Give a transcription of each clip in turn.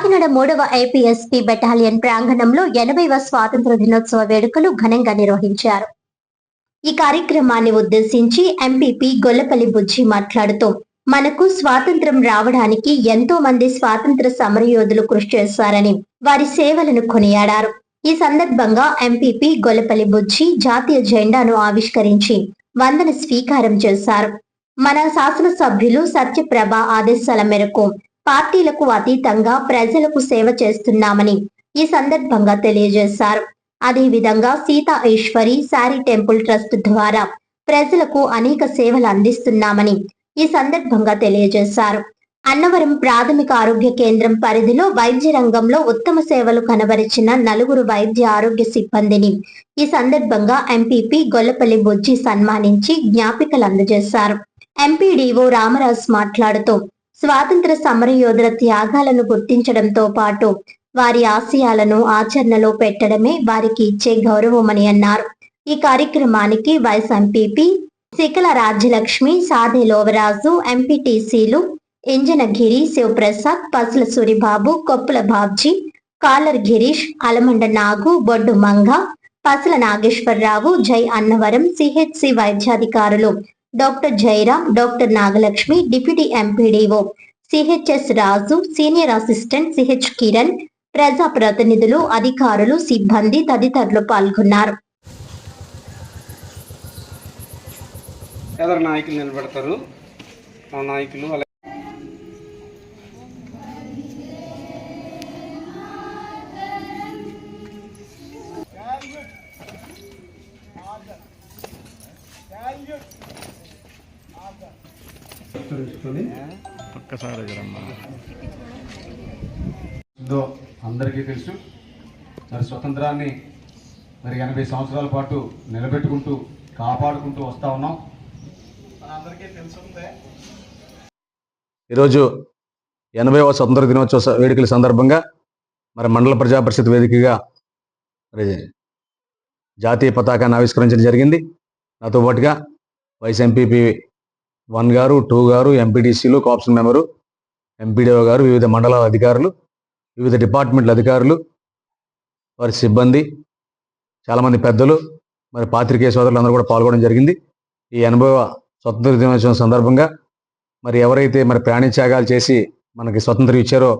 కాకినాడ 3వ APSP battalion ప్రాంగణంలో 80వ స్వాతంత్ర దినోత్సవ వేడుకలు ఘనంగా నిర్వహించారు. ఈ కార్యక్రమాన్ని ఉద్దేశించి ఎంపీపీ గొల్లపల్లి బుజ్జి మాట్లాడుతూ, మనకు స్వాతంత్రం రావడానికి ఎంతో మంది స్వాతంత్ర సమరయోధులు కృషి చేశారని వారి సేవలను కొనియాడారు. ఈ సందర్భంగా ఎంపీపీ గొల్లపల్లి బుజ్జి జాతీయ జెండాను ఆవిష్కరించి వందన స్వీకారం చేశారు. మన శాసనసభ్యులు సత్యప్రభ ఆదేశాల మేరకు పార్టీలకు అతీతంగా ప్రజలకు సేవ చేస్తున్నామని ఈ సందర్భంగా తెలియజేశారు. అదేవిధంగా సీతా ఈశ్వరి శారీ టెంపుల్ ట్రస్ట్ ద్వారా ప్రజలకు అనేక సేవలు అందిస్తున్నామని ఈ సందర్భంగా తెలియజేశారు. అన్నవరం ప్రాథమిక ఆరోగ్య కేంద్రం పరిధిలో వైద్య రంగంలో ఉత్తమ సేవలు కనబరిచిన 4 వైద్య ఆరోగ్య సిబ్బందిని ఈ సందర్భంగా ఎంపీపీ గొల్లపల్లి బుజ్జి సన్మానించి జ్ఞాపికలు అందజేశారు. ఎంపీడీఓ రామరాజు మాట్లాడుతూ, స్వాతంత్ర సమరయోధుల త్యాగాలను గుర్తించడంతో పాటు వారి ఆశయాలను ఆచరణలో పెట్టడమే వారికి ఇచ్చే గౌరవమని అన్నారు. ఈ కార్యక్రమానికి వైస్ ఎంపీపీ సికల రాజ్యలక్ష్మి, సాదే లోవరాజు, ఎంపీటీసీలు ఇంజనగిరి శివప్రసాద్, పసుల సూరిబాబు, కొప్పుల బాబ్జీ, కాలర్ గిరీష్, అలమండ నాగు, బొడ్డు మంగ, పసుల నాగేశ్వరరావు, జై అన్నవరం, సిహెచ్సి వైద్యాధికారులు doctor Jairam, doctor Nagalakshmi, deputy MPDO CHS Raju, senior assistant CH Kiran, ప్రజా ప్రతినిధులు, అధికారులు, సిబ్బంది తదితరులు పాల్గొన్నారు. నాయకులు నిలబెడతారు. మా నాయకులు అందరికీ తెలుసు. మరి స్వతంత్రాన్ని 80 సంవత్సరాల పాటు నిలబెట్టుకుంటూ కాపాడుకుంటూ వస్తా ఉన్నాం. ఈరోజు 80వ స్వతంత్ర దినోత్సవ వేడుకల సందర్భంగా మండల ప్రజా పరిషత్ వేదికగా జాతీయ పతాకాన్ని ఆవిష్కరించడం జరిగింది. నాతో పాటుగా వైస్ ఎంపీపీ 1 గారు, 2 గారు, ఎంపీటీసీలు, కోఆప్షన్ మెంబరు, ఎంపీడీఓ గారు, వివిధ మండలాల అధికారులు, వివిధ డిపార్ట్మెంట్ల అధికారులు, వారి సిబ్బంది, చాలామంది పెద్దలు, పాత్రికేయ సోదరులు అందరూ కూడా పాల్గొనడం జరిగింది. ఈ 80వ స్వతంత్ర దినోత్సవం సందర్భంగా ఎవరైతే ప్రాణత్యాగాలు చేసి మనకి స్వతంత్రం ఇచ్చారో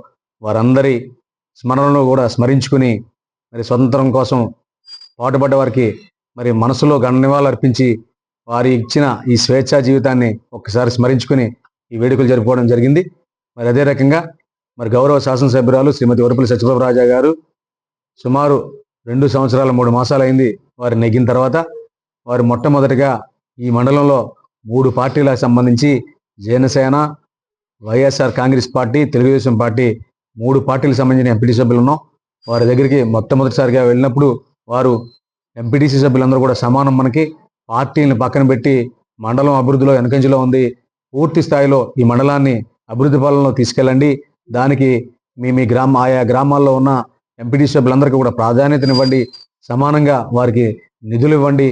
వారందరి స్మరణలో కూడా స్మరించుకుని స్వతంత్రం కోసం పాటుపడ్డ వారికి మనసులో ఘన నివాళులు అర్పించి వారి ఇచ్చిన ఈ స్వేచ్ఛా జీవితాన్ని ఒక్కసారి స్మరించుకుని ఈ వేడుకలు జరుపుకోవడం జరిగింది. అదే రకంగా గౌరవ శాసనసభ్యురాలు శ్రీమతి వరపల్లి సత్యప్రభరాజా గారు సుమారు 2 సంవత్సరాల 3 మాసాలు అయింది వారు నెగ్గిన తర్వాత. వారు మొట్టమొదటిగా ఈ మండలంలో 3 పార్టీలకు సంబంధించి జనసేన, వైఎస్ఆర్ కాంగ్రెస్ పార్టీ, తెలుగుదేశం పార్టీ 3 పార్టీలకు సంబంధించిన ఎంపీటీ సభ్యులు ఉన్నాం. వారి దగ్గరికి మొట్టమొదటిసారిగా వెళ్ళినప్పుడు వారు ఎంపీటీసీ సభ్యులందరూ కూడా సమానం, మనకి పార్టీని పక్కన పెట్టి మండలం అభివృద్ధిలో వెనకంజలో ఉంది, పూర్తి స్థాయిలో ఈ మండలాన్ని అభివృద్ధి పాలనలో తీసుకెళ్ళండి, దానికి మీ ఆయా గ్రామాల్లో ఉన్న ఎంపీటీ సభ్యులందరికీ కూడా ప్రాధాన్యతనివ్వండి, సమానంగా వారికి నిధులు ఇవ్వండి,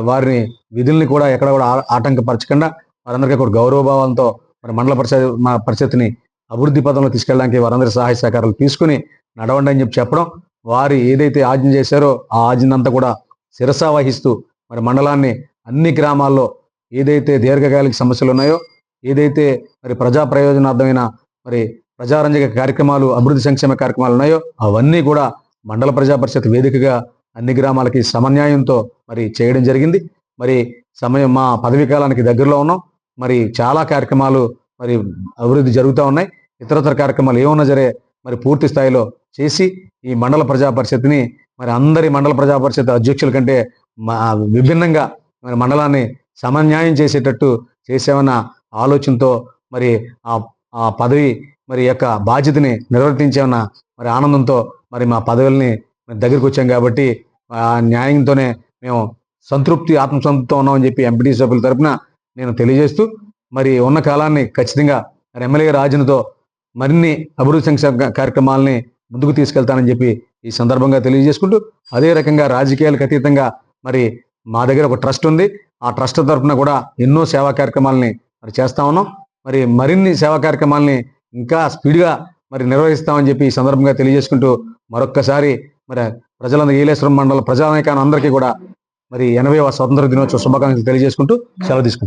వారిని విధుల్ని కూడా ఎక్కడ కూడా ఆటంకపరచకుండా వారందరికీ కూడా గౌరవభావంతో మండల పరిషత్ని అభివృద్ధి పదంలో తీసుకెళ్ళడానికి వారందరి సహాయ సహకారాలు తీసుకుని నడవండి అని చెప్పడం, వారు ఏదైతే ఆజ్ఞ చేశారో ఆ ఆజ్ఞనంతా కూడా శిరసా వహిస్తూ మండలాన్ని అన్ని గ్రామాల్లో ఏదైతే దీర్ఘకాలిక సమస్యలు ఉన్నాయో, ఏదైతే ప్రజా ప్రయోజనార్థమైన ప్రజారంజక కార్యక్రమాలు, అభివృద్ధి సంక్షేమ కార్యక్రమాలు ఉన్నాయో అవన్నీ కూడా మండల ప్రజా పరిషత్ వేదికగా అన్ని గ్రామాలకి సమన్యాయంతో చేయడం జరిగింది. సమయం మా పదవీ కాలానికి దగ్గరలో ఉన్నాం. చాలా కార్యక్రమాలు అభివృద్ధి జరుగుతూ ఉన్నాయి. ఇతరతర కార్యక్రమాలు ఏమన్నా సరే పూర్తి స్థాయిలో చేసి ఈ మండల ప్రజా పరిషత్ని అందరి మండల ప్రజా పరిషత్ అధ్యక్షుల కంటే విభిన్నంగా మండలాన్ని సమన్యాయం చేసేటట్టు చేసామన్న ఆలోచనతో ఆ పదవి యొక్క బాధ్యతని నిర్వర్తించామన్న ఆనందంతో మా పదవుల్ని దగ్గరికి వచ్చాం. కాబట్టి ఆ న్యాయంతోనే మేము ఆత్మసంతృప్తితో ఉన్నామని చెప్పి ఎంపీటీ సభ్యుల తరపున నేను తెలియజేస్తూ ఉన్న కాలాన్ని ఖచ్చితంగా ఎమ్మెల్యే రాజునితో మరిన్ని అభివృద్ధి సంక్షేమ కార్యక్రమాలని ముందుకు తీసుకెళ్తానని చెప్పి ఈ సందర్భంగా తెలియజేసుకుంటూ, అదే రకంగా రాజకీయాలకు అతీతంగా మా దగ్గర ఒక ట్రస్ట్ ఉంది. ఆ ట్రస్ట్ తరఫున కూడా ఎన్నో సేవా కార్యక్రమాలని చేస్తా ఉన్నాం. మరిన్ని సేవా కార్యక్రమాలని ఇంకా స్పీడ్గా మరి నిర్వహిస్తామని చెప్పి ఈ సందర్భంగా తెలియజేసుకుంటూ మరొక్కసారి మరి ప్రజలందరూ ఏలేశ్వరం మండల ప్రజానాయకాన్ని అందరికీ కూడా మరి 80వ స్వాతంత్ర దినోత్సవ శుభాకాంక్షలు తెలియజేసుకుంటూ సెలవు తీసుకుంటున్నాను.